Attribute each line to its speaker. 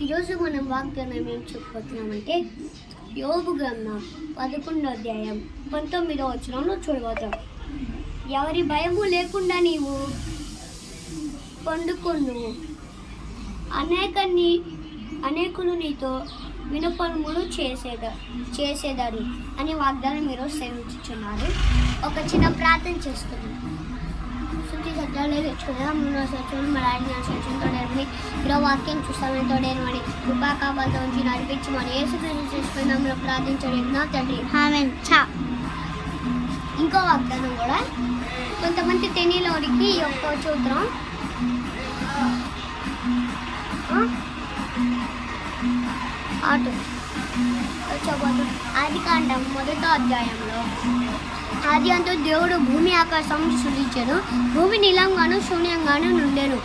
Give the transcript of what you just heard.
Speaker 1: ఈరోజు మనం వాగ్దానం ఏం చెప్పబోతున్నామంటే యోబు గ్రంథం 11వ అధ్యాయం 19వ వచనంలో చూడబోతాం. ఎవరి భయము లేకుండా నీవు పండుకొను, అనేకులు నీతో వినపములు చేసేదారు అని వాగ్దానం ఈరోజు సేవించుచున్నారు. ఒక చిన్న ప్రార్థన చేసుకున్నాం. శుద్ధి సత్యాలు తెచ్చుకున్నాం. తోడేమని ఈరోజు వాక్యం చూస్తామని తోడేమని కృపా కాపాలతో ఉంచి నడిపించి మన ఏసు చేసుకున్నాము ప్రార్థించడం నా తండ్రి ఆమేన్. ఇంకో వాగ్దానం కూడా కొంతమంది తెనీలోనికి ఈ యొక్క సూత్రం ఆదికాండం 1వ అధ్యాయంలో ఆది అంతా దేవుడు భూమి ఆకాశం సృజించెను. భూమి నీలంగాను శూన్యంగాను నుండెను.